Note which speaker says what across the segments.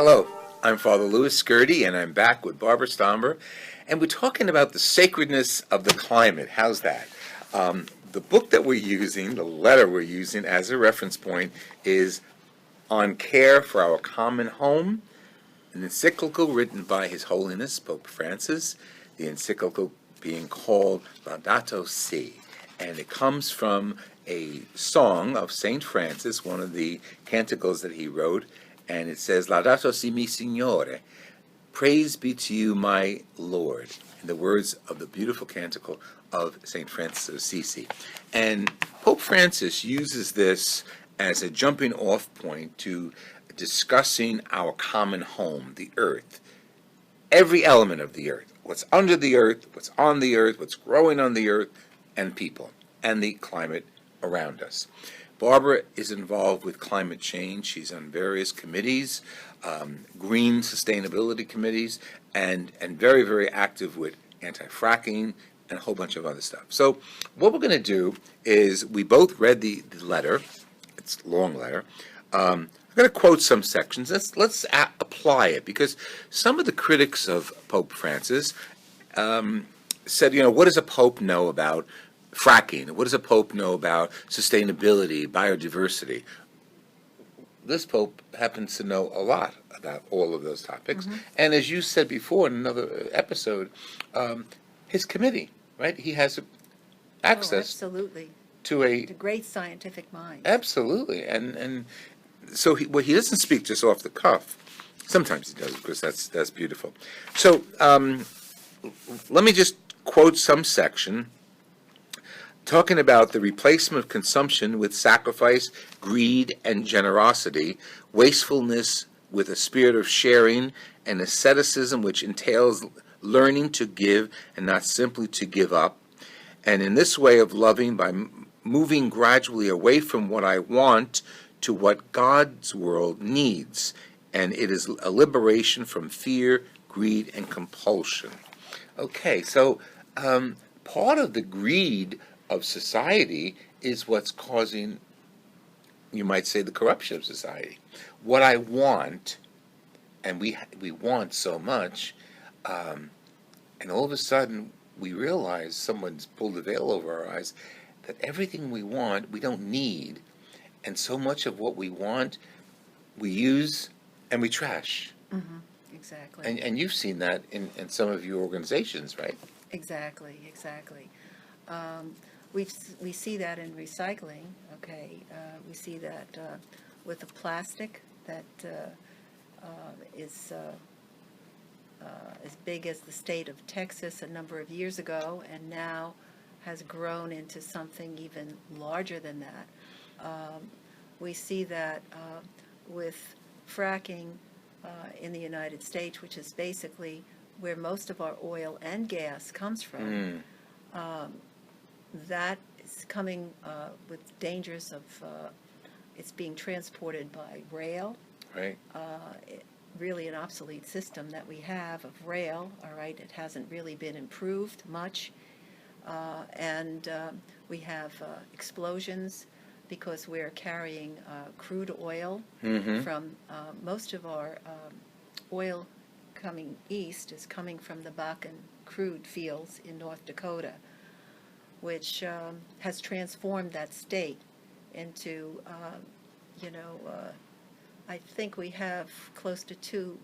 Speaker 1: Hello, I'm Father Louis SCURTI, and I'm back with Barbara Stomber, and we're talking about the sacredness of the climate. How's that? The book that we're using, the letter we're using as a reference point, is On Care for Our Common Home, an encyclical written by His Holiness Pope Francis, the encyclical being called Laudato Si, and it comes from a song of St. Francis, one of the canticles that he wrote, and it says, Laudato Si mi Signore, praise be to you, my Lord, in the words of the beautiful canticle of St. Francis of Assisi. And Pope Francis uses this as a jumping off point to discussing our common home, the earth, every element of the earth, what's under the earth, what's on the earth, what's growing on the earth, and people, and the climate around us. Barbara is involved with climate change. She's on various committees, green sustainability committees, and very, very active with anti-fracking and a whole bunch of other stuff. So what we're going to do is, we both read the letter. It's a long letter. I'm going to quote some sections. Let's apply it, because some of the critics of Pope Francis said, what does a pope know about fracking? What does a pope know about sustainability, biodiversity? This pope happens to know a lot about all of those topics. Mm-hmm. And as you said before in another episode, his committee, right? He has access
Speaker 2: absolutely.
Speaker 1: To a
Speaker 2: great scientific mind.
Speaker 1: Absolutely. And so he doesn't speak just off the cuff. Sometimes he does, because that's beautiful. So let me just quote some section talking about the replacement of consumption with sacrifice, greed, and generosity, wastefulness with a spirit of sharing, and asceticism which entails learning to give and not simply to give up. And in this way of loving, by moving gradually away from what I want to what God's world needs. And it is a liberation from fear, greed, and compulsion. Okay, so part of the greed of society is what's causing, you might say, the corruption of society. What I want, and we want so much, and all of a sudden we realize someone's pulled the veil over our eyes, that everything we want, we don't need. And so much of what we want, we use and we trash.
Speaker 2: Mm-hmm. Exactly.
Speaker 1: And you've seen that in some of your organizations, right?
Speaker 2: Exactly. We see that in recycling, okay? We see that with the plastic that is as big as the state of Texas a number of years ago, and now has grown into something even larger than that. We see that with fracking in the United States, which is basically where most of our oil and gas comes from. That is coming with dangers of it's being transported by rail.
Speaker 1: Right.
Speaker 2: Really an obsolete system that we have of rail, all right? It hasn't really been improved much. And we have explosions because we're carrying crude oil. Mm-hmm. From most of our oil coming east is coming from the Bakken crude fields in North Dakota, which has transformed that state into, I think we have close to 2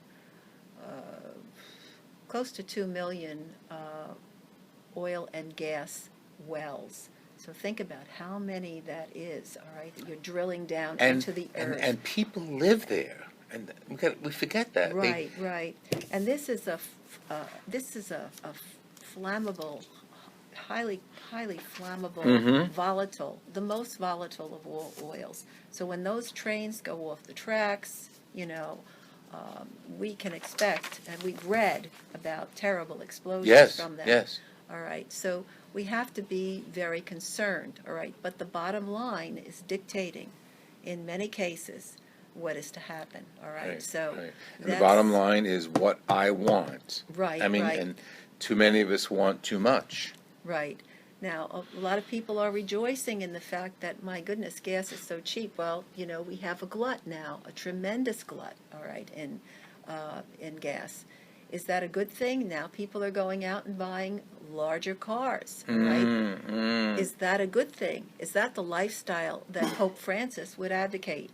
Speaker 2: million oil and gas wells. So think about how many that is, all right, that you're drilling down into the earth.
Speaker 1: And people live there, and we forget that.
Speaker 2: Right. And this is a flammable, highly flammable, mm-hmm. volatile, the most volatile of all oils. So when those trains go off the tracks, we can expect, and we've read about terrible explosions from them.
Speaker 1: Yes.
Speaker 2: All right, so we have to be very concerned, all right? But the bottom line is dictating, in many cases, what is to happen, all right?
Speaker 1: And the bottom line is what I want.
Speaker 2: Right,
Speaker 1: I mean,
Speaker 2: right.
Speaker 1: And too many of us want too much.
Speaker 2: Right. Now, a lot of people are rejoicing in the fact that, my goodness, gas is so cheap. Well, we have a glut now, a tremendous glut, all right, in gas. Is that a good thing? Now people are going out and buying larger cars, right? Is that a good thing? Is that the lifestyle that Pope Francis would advocate?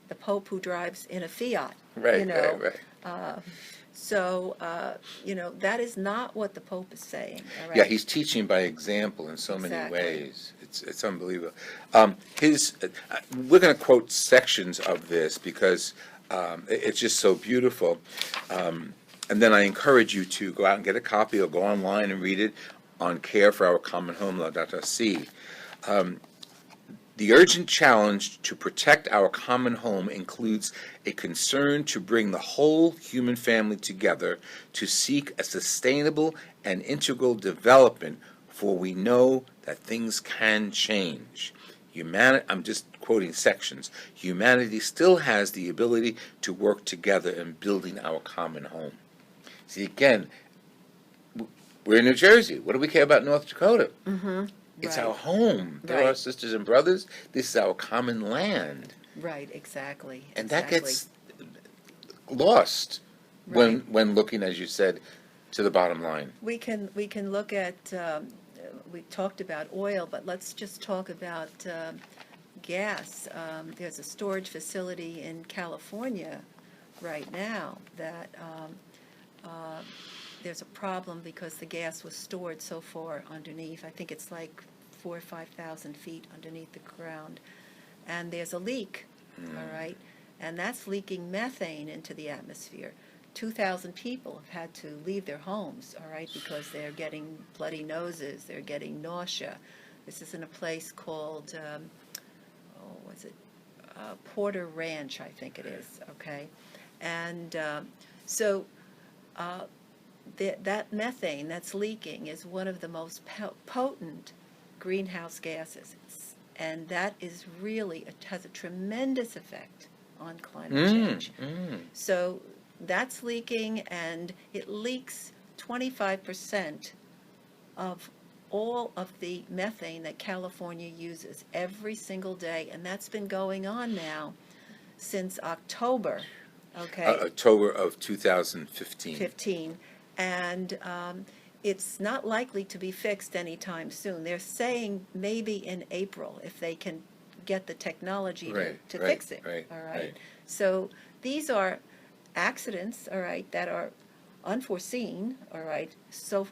Speaker 2: The Pope who drives in a Fiat,
Speaker 1: Right,
Speaker 2: you know?
Speaker 1: right.
Speaker 2: So, that is not what the Pope is saying, all right?
Speaker 1: Yeah, he's teaching by example in so many
Speaker 2: Exactly.
Speaker 1: ways. It's unbelievable. We're going to quote sections of this because it's just so beautiful. And then I encourage you to go out and get a copy or go online and read it on Care for Our Common Home, Laudato Si. The urgent challenge to protect our common home includes a concern to bring the whole human family together to seek a sustainable and integral development, for we know that things can change. I'm just quoting sections. Humanity still has the ability to work together in building our common home. See, again, we're in New Jersey. What do we care about North Dakota?
Speaker 2: Mm-hmm.
Speaker 1: It's
Speaker 2: Right.
Speaker 1: our home. They're our
Speaker 2: Right.
Speaker 1: sisters and brothers. This is our common land.
Speaker 2: Right, exactly.
Speaker 1: And that
Speaker 2: exactly.
Speaker 1: gets lost
Speaker 2: Right.
Speaker 1: when looking, as you said, to the bottom line.
Speaker 2: We can look at, we talked about oil, but let's just talk about gas. There's a storage facility in California right now that there's a problem because the gas was stored so far underneath. I think it's like 4,000 or 5,000 feet underneath the ground. And there's a leak, all right? And that's leaking methane into the atmosphere. 2,000 people have had to leave their homes, all right, because they're getting bloody noses, they're getting nausea. This is in a place called, Porter Ranch, I think it is, okay? And so that methane that's leaking is one of the most potent greenhouse gases. And that is really, it has a tremendous effect on climate change. So that's leaking, and it leaks 25% of all of the methane that California uses every single day. And that's been going on now since October, okay?
Speaker 1: October of 2015.
Speaker 2: 15. And it's not likely to be fixed anytime soon. They're saying maybe in April if they can get the technology to fix it.
Speaker 1: Right.
Speaker 2: All right. So these are accidents, all right, that are unforeseen, all right. So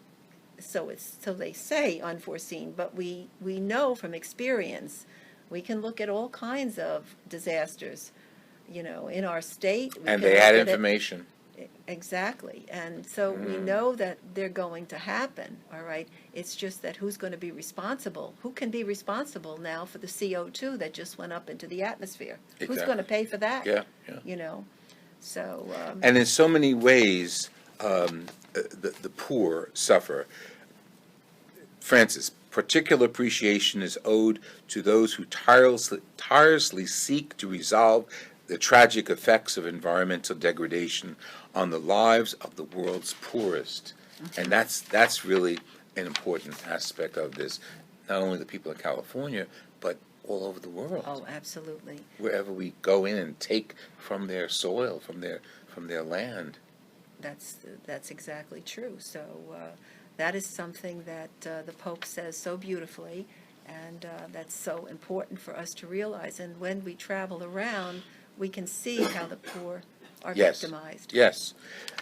Speaker 2: they say unforeseen, but we know from experience, we can look at all kinds of disasters, in our state.
Speaker 1: And they had information.
Speaker 2: Exactly. And so we know that they're going to happen, all right? It's just that who's going to be responsible? Who can be responsible now for the CO2 that just went up into the atmosphere?
Speaker 1: Exactly.
Speaker 2: Who's going to pay for that?
Speaker 1: Yeah.
Speaker 2: So...
Speaker 1: and in so many ways, the poor suffer. Francis, particular appreciation is owed to those who tirelessly seek to resolve the tragic effects of environmental degradation on the lives of the world's poorest. And that's really an important aspect of this. Not only the people in California, but all over the world.
Speaker 2: Oh, absolutely.
Speaker 1: Wherever we go in and take from their soil, from their land.
Speaker 2: That's exactly true. So that is something that the Pope says so beautifully, and that's so important for us to realize. And when we travel around, we can see how the poor are victimized.
Speaker 1: Yes.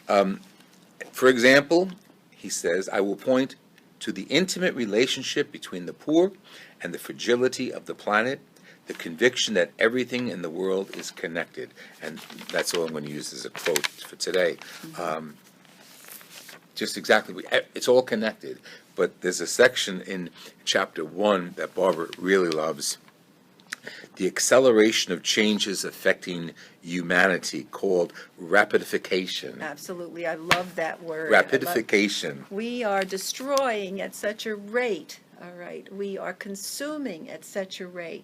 Speaker 1: For example, he says, I will point to the intimate relationship between the poor and the fragility of the planet, the conviction that everything in the world is connected. And that's all I'm going to use as a quote for today. Just exactly, it's all connected. But there's a section in chapter 1 that Barbara really loves, the acceleration of changes affecting humanity, called rapidification.
Speaker 2: Absolutely. I love that word.
Speaker 1: Rapidification.
Speaker 2: We are destroying at such a rate, all right? We are consuming at such a rate.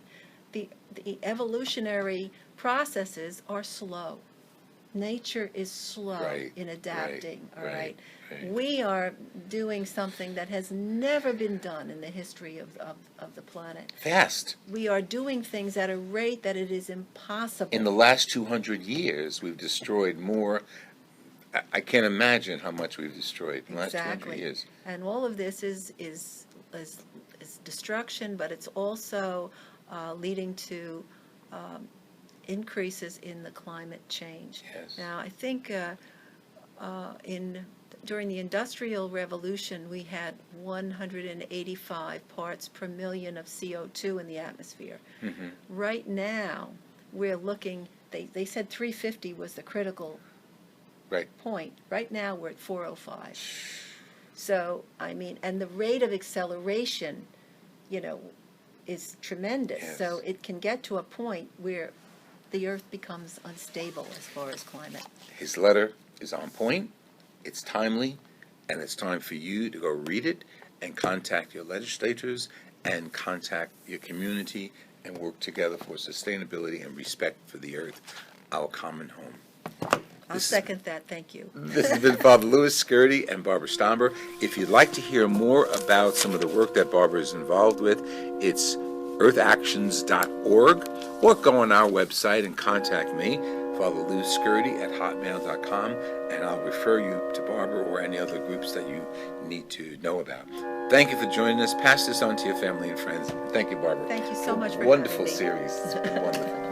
Speaker 2: The evolutionary processes are slow, nature is slow
Speaker 1: Right,
Speaker 2: in adapting, all
Speaker 1: right,
Speaker 2: right?
Speaker 1: right.
Speaker 2: We are doing something that has never been done in the history of the planet.
Speaker 1: Fast.
Speaker 2: We are doing things at a rate that it is impossible.
Speaker 1: In the last 200 years, we've destroyed more. I can't imagine how much we've destroyed in the last 200
Speaker 2: Exactly.
Speaker 1: years.
Speaker 2: And all of this is destruction, but it's also leading to increases in the climate change.
Speaker 1: Yes.
Speaker 2: Now, I think during the Industrial Revolution, we had 185 parts per million of CO2 in the atmosphere.
Speaker 1: Mm-hmm.
Speaker 2: Right now, we're looking, they said 350 was the critical
Speaker 1: Right.
Speaker 2: point. Right now, we're at 405. So, I mean, and the rate of acceleration, is tremendous.
Speaker 1: Yes.
Speaker 2: So it can get to a point where the Earth becomes unstable as far as climate.
Speaker 1: His letter is on point, it's timely, and it's time for you to go read it and contact your legislators and contact your community and work together for sustainability and respect for the Earth, our common home.
Speaker 2: I'll second that. Thank you.
Speaker 1: This has been Father Louis Scurti and Barbara Stomber. If you'd like to hear more about some of the work that Barbara is involved with, it's earthactions.org, or go on our website and contact me, Father Louis Scurti at hotmail.com, and I'll refer you to Barbara or any other groups that you need to know about. Thank you for joining us. Pass this on to your family and friends. Thank you, Barbara.
Speaker 2: Thank you so much for
Speaker 1: Wonderful
Speaker 2: having me.
Speaker 1: series. It's been wonderful.